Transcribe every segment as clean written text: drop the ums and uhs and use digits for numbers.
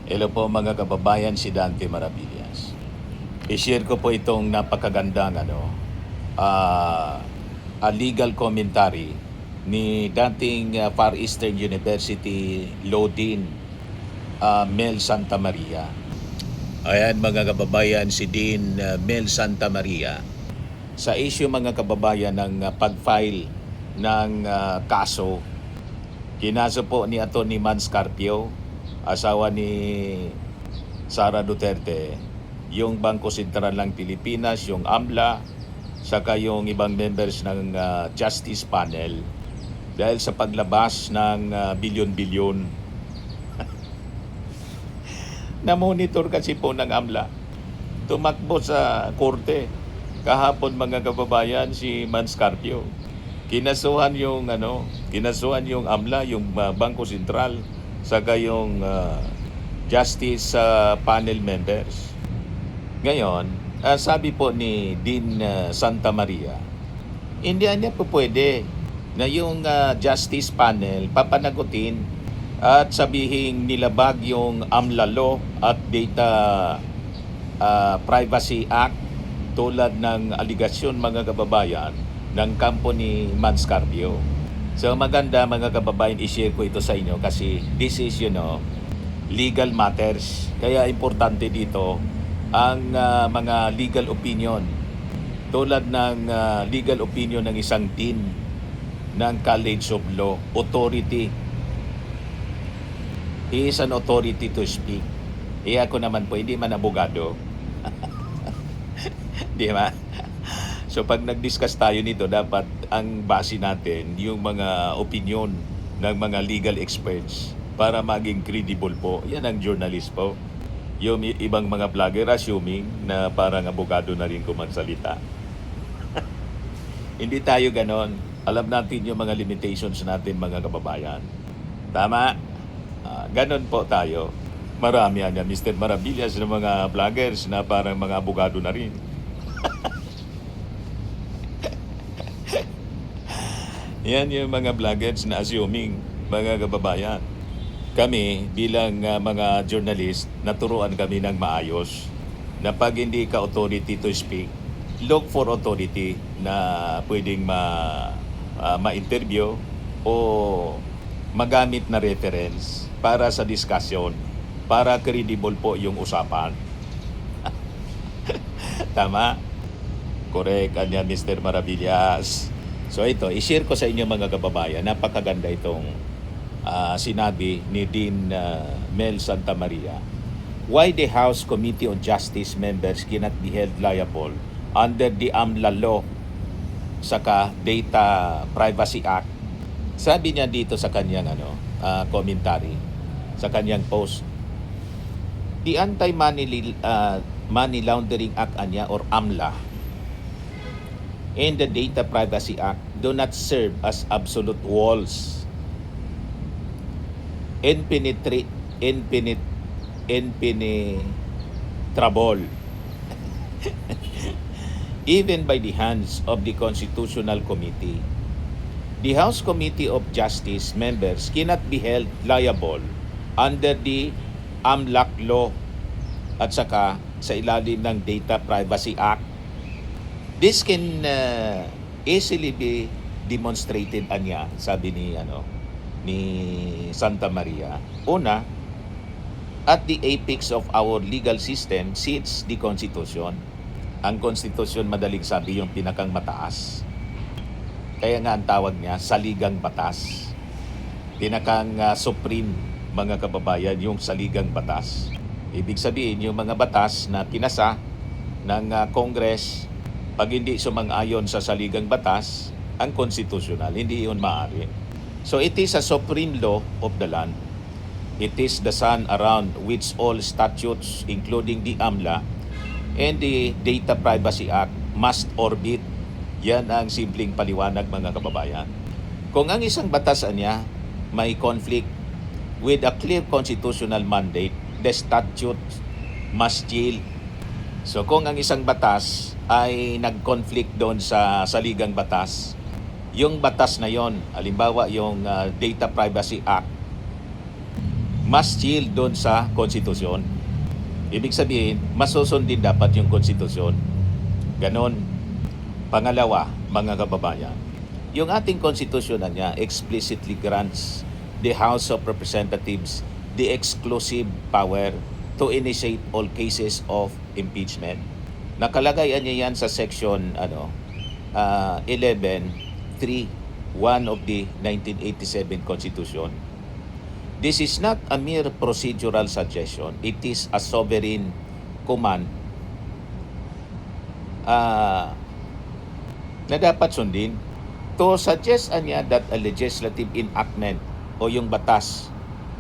Hello po mga kababayan, si Dante Maravillas. I-share ko po itong napakagandang ah, legal commentary ni dating Far Eastern University Law Dean Mel Santamaria. Ayan mga kababayan, si Dean Mel Santamaria sa issue mga kababayan ng pag-file ng kaso. Kinaso po ni Atty. Mans Carpio, asawa ni Sara Duterte, yung Bangko Sentral ng Pilipinas, yung AMLA, saka yung ibang members ng Justice Panel dahil sa paglabas ng bilyon-bilyon. Na-monitor kasi po ng AMLA. Tumakbo sa korte kahapon mga kababayan si Mans Carpio. Kinasuhan yung AMLA, yung Bangko Sentral, saka yung Justice Panel members. Ngayon, sabi po ni Dean Santa Maria, hindi niya po pwede na yung Justice Panel papanagutin at sabihing nilabag yung AMLA Law at Data Privacy Act tulad ng aligasyon mga kababayan ng kampo ni Mans Carpio. So maganda mga kababayan, i-share ko ito sa inyo kasi this is legal matters. Kaya importante dito ang mga legal opinion tulad ng legal opinion ng isang dean ng College of Law, authority. He is an authority to speak. Ako naman po, hindi man abogado. Di ba? So pag nag-discuss tayo nito, dapat ang base natin yung mga opinion ng mga legal experts para maging credible po. Yan ang journalist po. Yung ibang mga vlogger assuming na parang abogado na rin kumagsalita. Hindi tayo ganon. Alam natin yung mga limitations natin mga kababayan. Tama? Ganon po tayo. Marami yan, Mr. Maravillas ng mga vloggers na parang mga abogado na rin. Yan yung mga vloggers na assuming, mga kababayan. Kami bilang mga journalist, naturuan kami ng maayos na pag hindi ka authority to speak, look for authority na pwedeng ma-interview o magamit na reference para sa discussion, para credible po yung usapan. Tama? Correct, anya Mr. Maravillas. So ito, i-share ko sa inyo mga kababayan, napakaganda itong sinabi ni Dean Mel Santamaria. Why the House Committee on Justice members cannot be held liable under the AMLA law saka Data Privacy Act. Sabi niya dito sa kanyang commentary, sa kanyang post, the Anti-Money Laundering Act or AMLA and the Data Privacy Act do not serve as absolute walls impenetrable even by the hands of the Constitutional Committee. The House Committee of Justice members cannot be held liable under the AMLAC law at saka sa ilalim ng Data Privacy Act. This can easily be demonstrated sabi ni Santa Maria. Una, at the apex of our legal system sits the Constitution. Ang Constitution, madaling sabi, yung pinakang mataas. Kaya nga ang tawag niya, saligang batas. Pinakang supreme, mga kababayan, yung saligang batas. Ibig sabihin, yung mga batas na pinasa ng Congress, pag hindi sumang-ayon sa saligang batas, ang constitutional, hindi yun maaari. So it is a supreme law of the land. It is the sun around which all statutes, including the AMLA and the Data Privacy Act, must orbit. Yan ang simpleng paliwanag mga kababayan. Kung ang isang batas niya may conflict with a clear constitutional mandate, the statute must yield. So kung ang isang batas ay nag-conflict doon sa saligang batas, yung batas na yon, halimbawa yung Data Privacy Act, mas chill doon sa konstitusyon. Ibig sabihin, masusundin dapat yung konstitusyon. Ganon. Pangalawa, mga kababayan, yung ating konstitusyon na niya explicitly grants the House of Representatives the exclusive power to initiate all cases of impeachment. Nakalagay niya yan sa section 11.3, 1 of the 1987 Constitution. This is not a mere procedural suggestion. It is a sovereign command na dapat sundin. To suggest niya that a legislative enactment o yung batas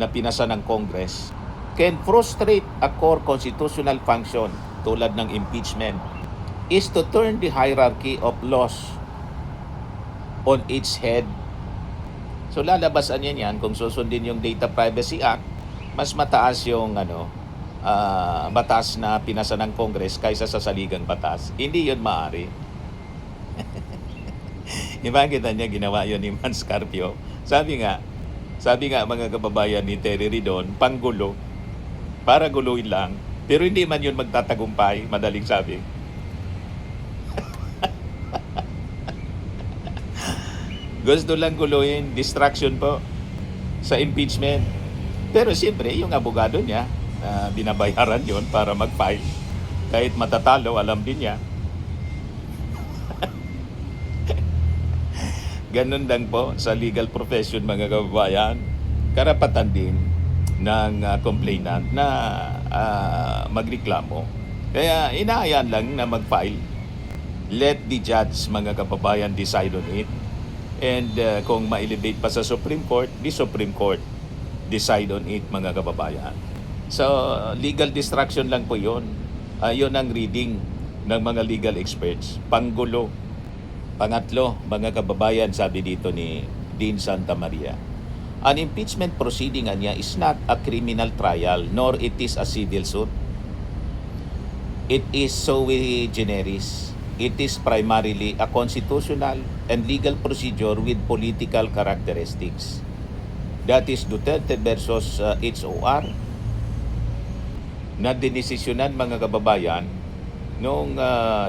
na pinasa ng Congress can frustrate a core constitutional function tulad ng impeachment is to turn the hierarchy of laws on its head. So lalabasan niya yan kung susundin yung Data Privacy Act, mas mataas yung batas na pinasa ng Congress kaysa sa saligang batas. Hindi yun maaari. Imagine niya ginawa yun ni Man Scarpio. Sabi nga mga kababayan ni Terry Ridon, panggulo, para guluhin lang, pero hindi man yun magtatagumpay, madaling sabi. Gusto lang guluhin, distraction po sa impeachment. Pero siyempre, yung abogado niya, binabayaran yon para mag-file. Kahit matatalo, alam din niya. Ganun lang po sa legal profession, mga kababayan. Karapatan din ng complainant na magreklamo. Kaya inaayan lang na mag-file. Let the judge, mga kababayan, decide on it. And kung ma-elevate pa sa Supreme Court, the Supreme Court decide on it, mga kababayan. So, legal distraction lang po yun. Yun ang reading ng mga legal experts. Panggulo. Pangatlo, mga kababayan, sabi dito ni Dean Santa Maria, an impeachment proceeding niya is not a criminal trial, nor it is a civil suit. It is sui generis. It is primarily a constitutional and legal procedure with political characteristics. That is Duterte versus HOR na dinesisyonan, mga kababayan, noong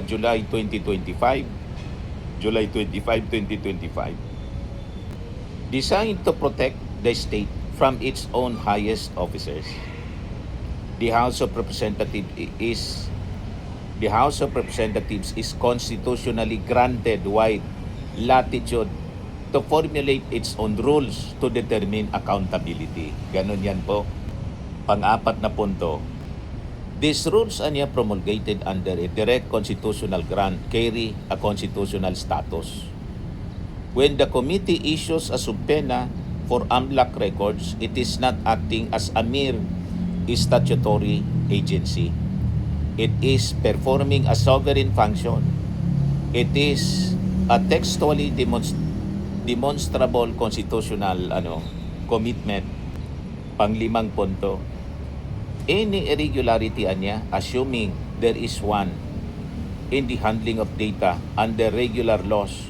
July 25, 2025. Designed to protect the state from its own highest officers. The House of Representatives is constitutionally granted wide latitude to formulate its own rules to determine accountability. Ganon yan po. Pang-apat na punto, these rules are promulgated under a direct constitutional grant carry a constitutional status. When the committee issues a subpoena for AMLAC records, it is not acting as a mere statutory agency. It is performing a sovereign function. It is a textually demonstrable constitutional commitment. Panglimang punto, any irregularity assuming there is one in the handling of data under regular laws,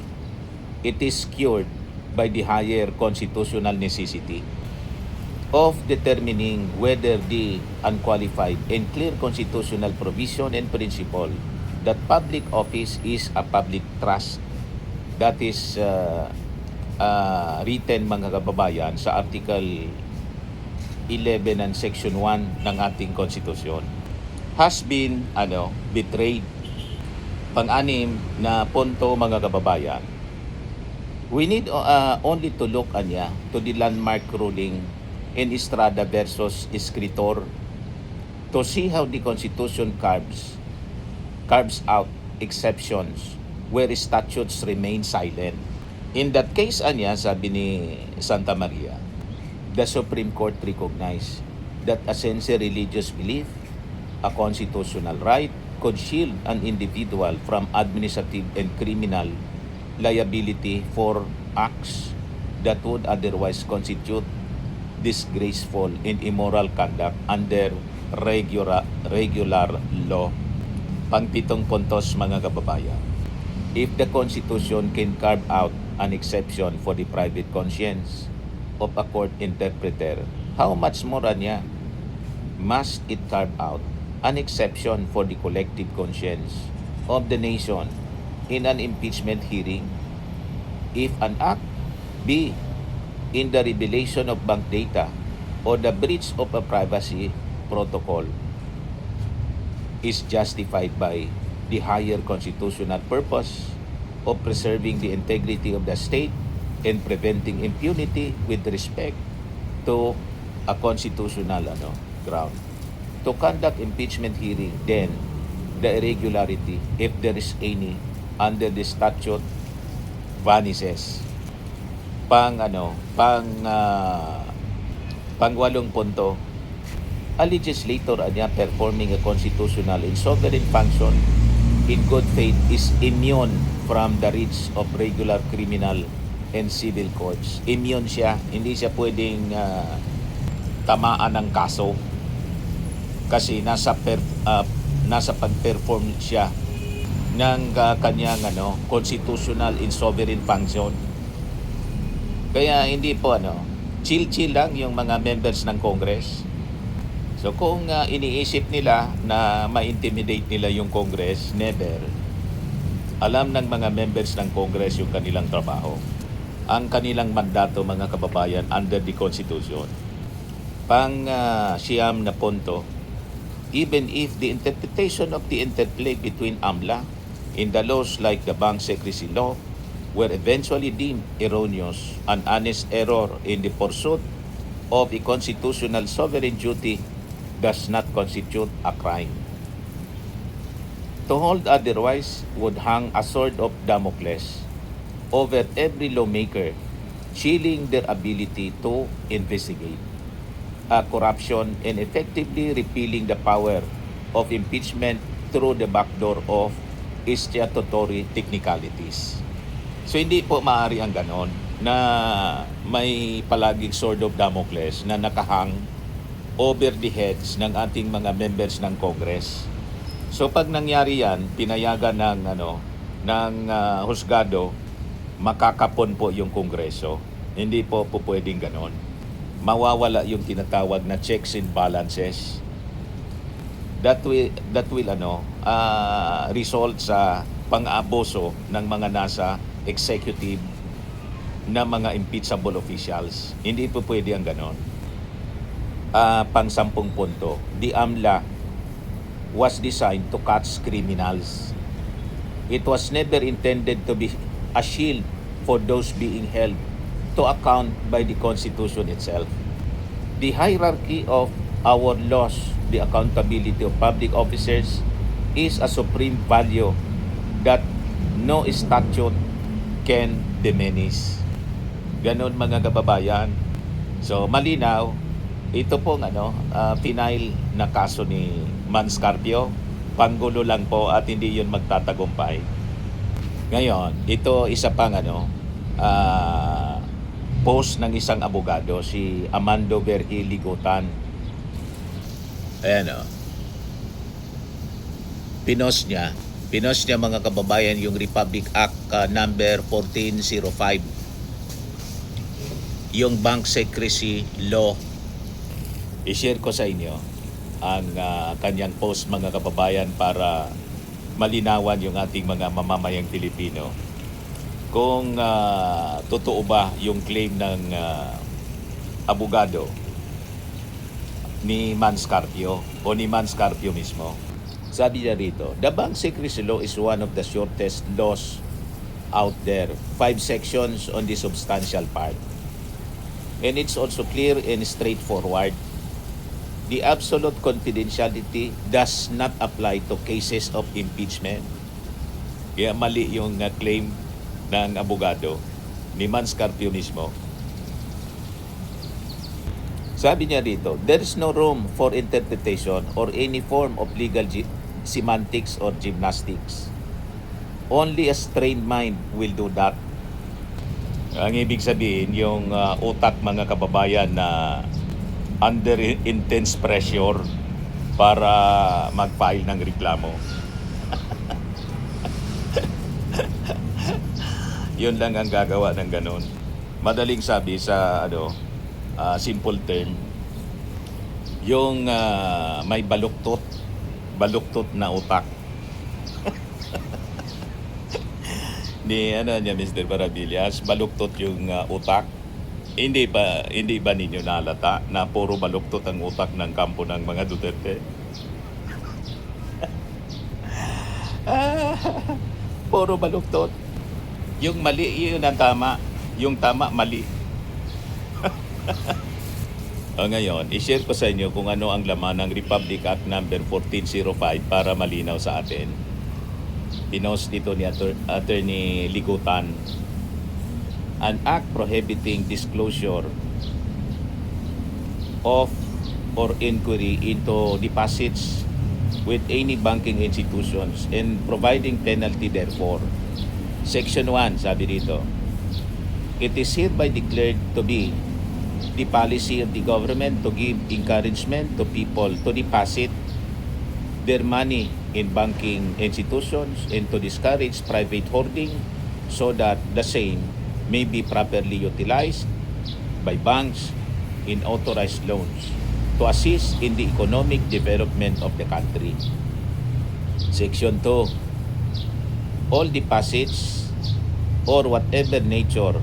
it is cured by the higher constitutional necessity of determining whether the unqualified and clear constitutional provision and principle that public office is a public trust. That is written, mga kababayan, sa Article 11 and Section 1 ng ating konstitusyon, has been betrayed. Pang-anim na punto, mga kababayan, we need only to look to the landmark ruling in Estrada versus Escritor to see how the Constitution carves out exceptions where statutes remain silent. In that case, sabi ni Santa Maria, the Supreme Court recognized that a sincere religious belief, a constitutional right, could shield an individual from administrative and criminal liability for acts that would otherwise constitute disgraceful and immoral conduct under regular law. Pang-pitong puntos, mga kababayan, if the Constitution can carve out an exception for the private conscience of a court interpreter how much more niya must it carve out an exception for the collective conscience of the nation in an impeachment hearing if an act be in the revelation of bank data or the breach of a privacy protocol is justified by the higher constitutional purpose of preserving the integrity of the state and preventing impunity with respect to a constitutional ground. To conduct impeachment hearing, then the irregularity, if there is any, under the statute vanishes. Pang 8 punto, a legislator performing a constitutional and sovereign function in good faith is immune from the reach of regular criminal and civil courts. Immune siya, hindi siya pwedeng tamaan ng kaso kasi nasa pag-perform siya ng kanyang constitutional and sovereign function. Kaya hindi po chill-chill lang yung mga members ng Congress. So kung iniisip nila na ma-intimidate nila yung Congress, never. Alam ng mga members ng Congress yung kanilang trabaho. Ang kanilang mandato, mga kababayan, under the Constitution. Siyam na punto, even if the interpretation of the interplay between AMLA in the laws like the Bank Secrecy Law were eventually deemed erroneous, an honest error in the pursuit of a constitutional sovereign duty does not constitute a crime. To hold otherwise would hang a sword of Damocles over every lawmaker, chilling their ability to investigate corruption and effectively repealing the power of impeachment through the backdoor of statutory technicalities. So hindi po maaari ang ganon na may palaging sword of Damocles na nakahang over the heads ng ating mga members ng Congress. So pag nangyari yan, pinayagan ng husgado, makakapon po yung Kongreso. Hindi po pwedeng ganon. Mawawala yung tinatawag na checks and balances. That will result sa pang-abuso ng mga nasa executive na mga impeachable officials. Hindi po pwede ang ganon. Pang-10 punto, the AMLA was designed to catch criminals. It was never intended to be a shield for those being held to account by the Constitution itself. The hierarchy of our laws, the accountability of public officers, is a supreme value that no statute can diminish. Ganon mga kababayan. So malinaw, ito pong final na kaso ni Mans Carpio, panggulo lang po at hindi yun magtatagumpay. Ngayon, ito isa pang post ng isang abogado, si Amando Vergil Ligutan. Ayan Pinost niya mga kababayan yung Republic Act number 1405. Yung Bank Secrecy Law. I-share ko sa inyo ang kanyang post mga kababayan para malinawan yung ating mga mamamayang Pilipino kung totoo ba yung claim ng abogado ni Mans Carpio o ni Mans Carpio mismo. Sabi niya rito, the Bank Secrecy Law is one of the shortest laws out there. 5 sections on the substantial part. And it's also clear and straightforward. The absolute confidentiality does not apply to cases of impeachment. Kaya mali yung claim ng abogado ni Mans Carpio mismo. Sabi niya dito, there is no room for interpretation or any form of legal semantics or gymnastics. Only a trained mind will do that. Ang ibig sabihin, yung utak mga kababayan na under intense pressure para mag-file ng reklamo. Yun lang ang gagawa ng ganon. Madaling sabi sa simple term, Yung may baluktot na utak ni niya Mr. Parabillas, baluktot yung utak. Hindi ba ninyo nalata na puro baluktot ang utak ng kampo ng mga Duterte? Ah, puro baluktot. Yung mali, yun ang tama. Yung tama, mali. Ngayon, i-share ko sa inyo kung ano ang laman ng Republic Act number 1405 para malinaw sa atin. Pinost dito ni Attorney Ligutan. An act prohibiting disclosure of or inquiry into deposits with any banking institutions and providing penalty therefore. Section 1, sabi dito, it is hereby declared to be the policy of the government to give encouragement to people to deposit their money in banking institutions and to discourage private hoarding so that the same may be properly utilized by banks in authorized loans to assist in the economic development of the country. Section 2. All deposits or whatever nature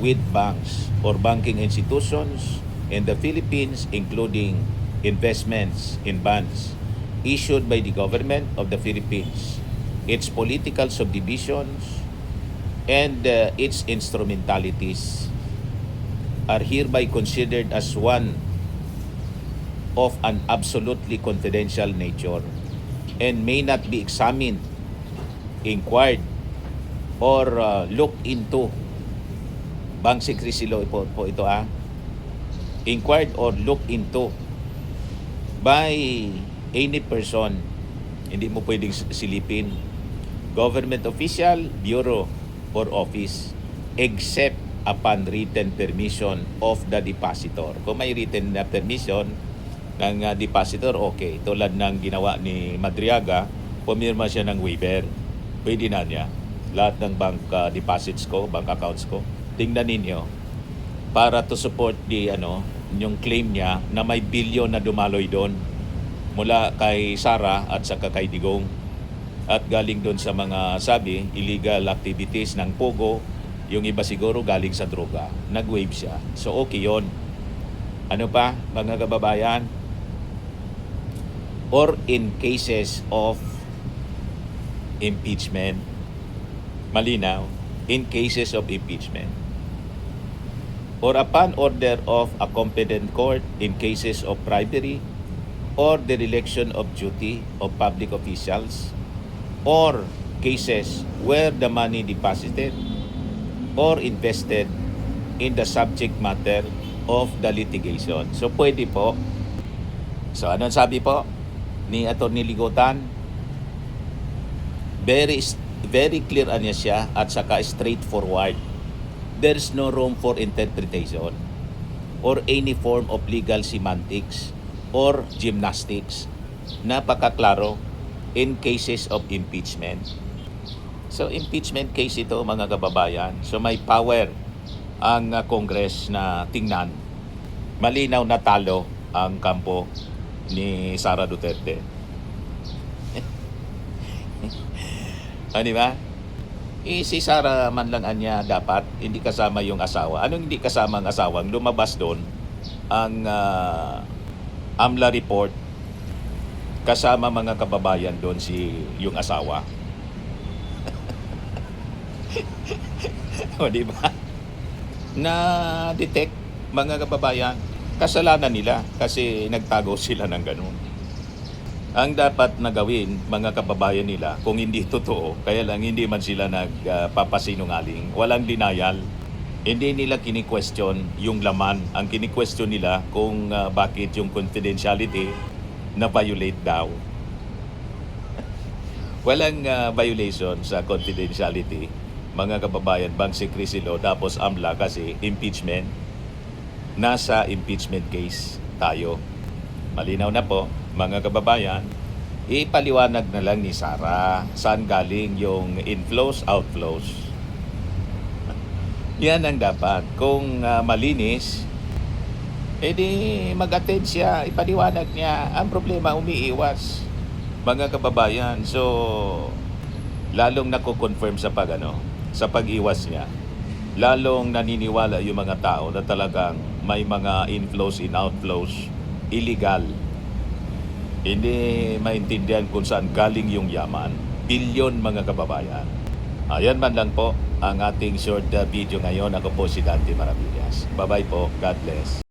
with banks or banking institutions in the Philippines, including investments in bonds issued by the government of the Philippines, its political subdivisions, and its instrumentalities are hereby considered as one of an absolutely confidential nature and may not be examined, inquired, or looked into. Bank Secrecy Law po ito inquired or looked into by any person. Hindi mo pwedeng silipin. Government official, bureau, or office except upon written permission of the depositor. Kung may written na permission ng depositor, okay. Tulad ng ginawa ni Madriaga, pumirma siya ng waiver. Pwede na niya. Lahat ng bank deposits ko, bank accounts ko, tingnan ninyo para to support yung claim niya na may bilyon na dumaloy doon mula kay Sara at saka kay Digong at galing doon sa mga illegal activities ng Pogo. Yung iba siguro galing sa droga, nag-wave siya, so okay yon. Ano pa mga kababayan? Or in cases of impeachment, malinaw, in cases of impeachment or upon order of a competent court in cases of bribery or dereliction of duty of public officials or cases where the money deposited or invested in the subject matter of the litigation. So pwede po. So anong sabi po ni Atty. Ligutan? Very clear niya siya at saka straightforward. There's no room for interpretation or any form of legal semantics or gymnastics. Napakaklaro in cases of impeachment. So impeachment case ito mga kababayan. So may power ang Congress na tingnan. Malinaw na talo ang kampo ni Sara Duterte. Di ba? Si Sara man lang anya dapat hindi kasama yung asawa. Anong hindi kasama ang asawang lumabas doon ang AMLA report kasama mga kababayan doon yung asawa. O di ba? Na detect mga kababayan, kasalanan nila kasi nagtago sila ng ganun. Ang dapat na gawin mga kababayan nila kung hindi totoo, kaya lang hindi man sila nagpapasinungaling, walang denial. Hindi nila kini-question yung laman. Ang kini-question nila kung bakit yung confidentiality na violate daw. Walang violation sa confidentiality mga kababayan, Bank Secrecy Law, tapos AMLA kasi impeachment. Nasa impeachment case tayo. Malinaw na po mga kababayan. Ipaliwanag na lang ni Sara saan galing yung inflows, outflows. Yan ang dapat. Kung malinis, Eh di mag-attend siya, ipaliwanag niya. Ang problema, umiiwas, mga kababayan. So, lalong nako-confirm sa pag-iwas niya. Lalong naniniwala yung mga tao na talagang may mga inflows and outflows illegal. Hindi maintindihan kung saan galing yung yaman. Bilyon, mga kababayan. Ayan man lang po ang ating short video ngayon. Ako po si Dante Maravillas. Bye-bye po. God bless.